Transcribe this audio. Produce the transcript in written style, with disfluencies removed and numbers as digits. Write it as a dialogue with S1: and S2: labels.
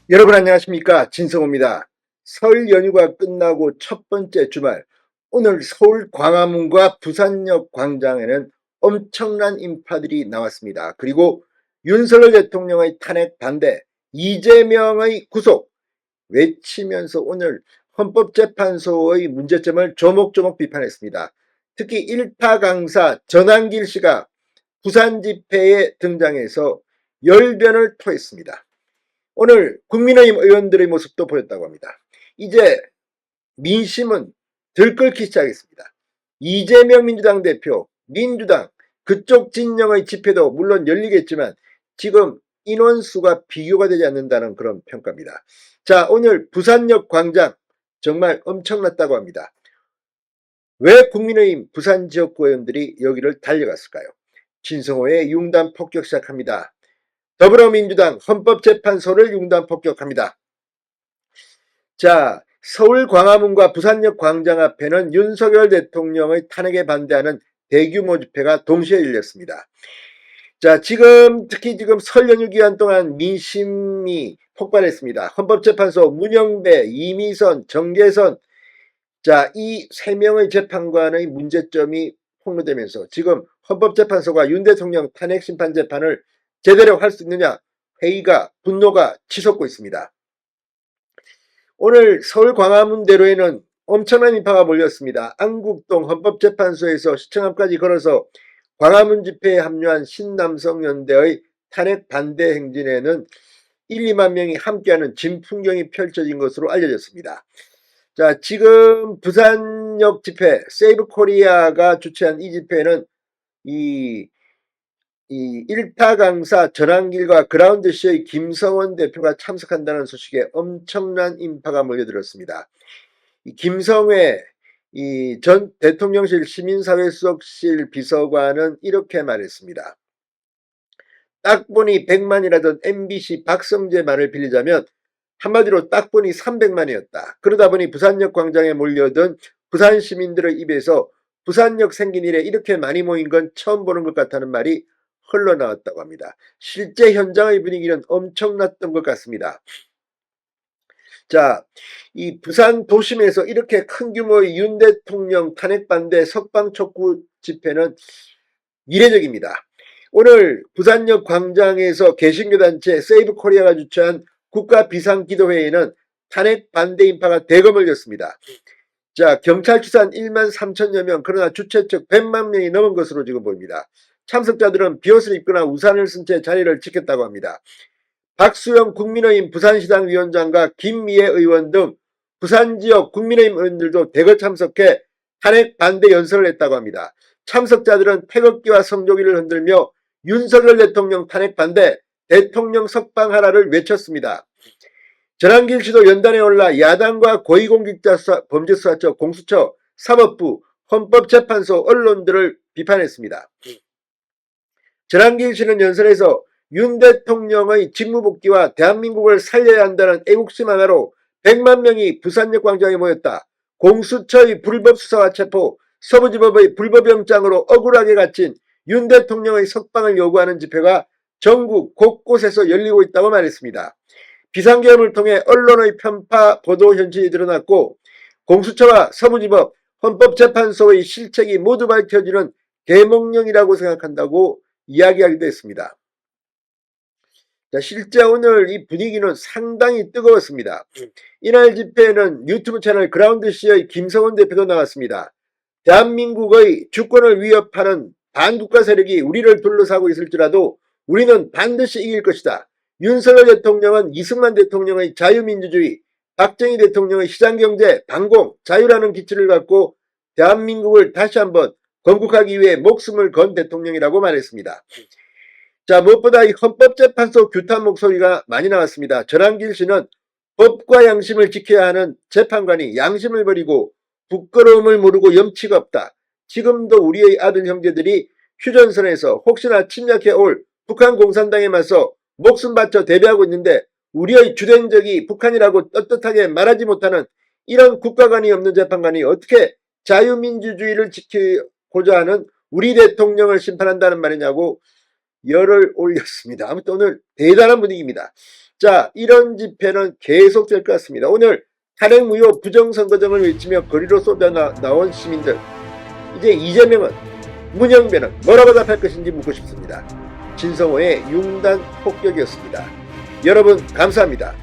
S1: 여러분 안녕하십니까, 진성호입니다. 설 연휴가 끝나고 첫 번째 주말, 오늘 서울 광화문과 부산역 광장에는 엄청난 인파들이 나왔습니다. 그리고 윤석열 대통령의 탄핵 반대, 이재명의 구속 외치면서 오늘 헌법재판소의 문제점을 조목조목 비판했습니다. 특히 일타 강사 전한길 씨가 부산 집회에 등장해서 열변을 토했습니다. 오늘 국민의힘 의원들의 모습도 보였다고 합니다. 이제 민심은 들끓기 시작했습니다. 이재명 민주당 대표, 민주당 그쪽 진영의 집회도 물론 열리겠지만 지금 인원수가 비교가 되지 않는다는 그런 평가입니다. 자, 오늘 부산역 광장 정말 엄청났다고 합니다. 왜 국민의힘 부산 지역구 의원들이 여기를 달려갔을까요? 진성호의 융단 폭격 시작합니다. 더불어민주당 헌법재판소를 융단 폭격합니다. 자, 서울 광화문과 부산역 광장 앞에는 윤석열 대통령의 탄핵에 반대하는 대규모 집회가 동시에 열렸습니다. 자, 특히 설 연휴 기간 동안 민심이 폭발했습니다. 헌법재판소 문영배, 이미선, 정계선, 자, 이 세 명의 재판관의 문제점이 폭로되면서 지금 헌법재판소가 윤 대통령 탄핵심판재판을 제대로 할 수 있느냐 회의가, 분노가 치솟고 있습니다. 오늘 서울 광화문대로에는 엄청난 인파가 몰렸습니다. 안국동 헌법재판소에서 시청 앞까지 걸어서 광화문 집회에 합류한 신남성연대의 탄핵 반대 행진에는 1, 2만 명이 함께하는 진풍경이 펼쳐진 것으로 알려졌습니다. 자, 지금 부산역 집회, 세이브 코리아가 주최한 이 집회에는 이 일타 강사 전한길과 그라운드시의 김성원 대표가 참석한다는 소식에 엄청난 인파가 몰려들었습니다. 김성회 전 대통령실 시민사회수석실 비서관은 이렇게 말했습니다. 딱 보니 100만이라던 MBC 박성재 말을 빌리자면 한마디로 딱 보니 300만이었다. 그러다 보니 부산역 광장에 몰려든 부산 시민들의 입에서 부산역 생긴 이래 이렇게 많이 모인 건 처음 보는 것 같다는 말이 흘러나왔다고 합니다. 실제 현장의 분위기는 엄청났던 것 같습니다. 자, 이 부산 도심에서 이렇게 큰 규모의 윤 대통령 탄핵 반대 석방 촉구 집회는 이례적입니다. 오늘 부산역 광장에서 개신교단체 세이브 코리아가 주최한 국가비상기도회에는 탄핵 반대 인파가 대거 몰렸습니다. 자, 경찰 추산 1만 3천여 명, 그러나 주최 측 100만 명이 넘은 것으로 지금 보입니다. 참석자들은 비옷을 입거나 우산을 쓴 채 자리를 지켰다고 합니다. 박수영 국민의힘 부산시당 위원장과 김미애 의원 등 부산지역 국민의힘 의원들도 대거 참석해 탄핵 반대 연설을 했다고 합니다. 참석자들은 태극기와 성조기를 흔들며 윤석열 대통령 탄핵 반대, 대통령 석방하라를 외쳤습니다. 전한길 씨도 연단에 올라 야당과 고위공직자 범죄수사처, 공수처, 사법부, 헌법재판소, 언론들을 비판했습니다. 전한길 씨는 연설에서 윤 대통령의 직무복귀와 대한민국을 살려야 한다는 애국심 하나로 100만 명이 부산역 광장에 모였다. 공수처의 불법 수사와 체포, 서부지법의 불법영장으로 억울하게 갇힌 윤 대통령의 석방을 요구하는 집회가 전국 곳곳에서 열리고 있다고 말했습니다. 비상계엄을 통해 언론의 편파 보도 현실이 드러났고 공수처와 서부지법, 헌법재판소의 실책이 모두 밝혀지는 대목령이라고 생각한다고 이야기하기도 했습니다. 자, 실제 오늘 이 분위기는 상당히 뜨거웠습니다. 이날 집회에는 유튜브 채널 그라운드시의 김성원 대표도 나왔습니다. 대한민국의 주권을 위협하는 반국가 세력이 우리를 둘러싸고 있을지라도 우리는 반드시 이길 것이다. 윤석열 대통령은 이승만 대통령의 자유민주주의, 박정희 대통령의 시장경제, 반공, 자유라는 기치를 갖고 대한민국을 다시 한번 건국하기 위해 목숨을 건 대통령이라고 말했습니다. 자, 무엇보다 이 헌법재판소 규탄 목소리가 많이 나왔습니다. 전한길 씨는 법과 양심을 지켜야 하는 재판관이 양심을 버리고 부끄러움을 모르고 염치가 없다. 지금도 우리의 아들 형제들이 휴전선에서 혹시나 침략해 올 북한 공산당에 맞서 목숨 바쳐 대비하고 있는데 우리의 주된 적이 북한이라고 떳떳하게 말하지 못하는 이런 국가관이 없는 재판관이 어떻게 자유민주주의를 지키고자 하는 우리 대통령을 심판한다는 말이냐고 열을 올렸습니다. 아무튼 오늘 대단한 분위기입니다. 자, 이런 집회는 계속될 것 같습니다. 오늘 탄핵 무효 부정선거점을 외치며 거리로 쏟아 나온 시민들, 이제 이재명은 문영배는 뭐라고 답할 것인지 묻고 싶습니다. 진성호의 융단 폭격이었습니다. 여러분 감사합니다.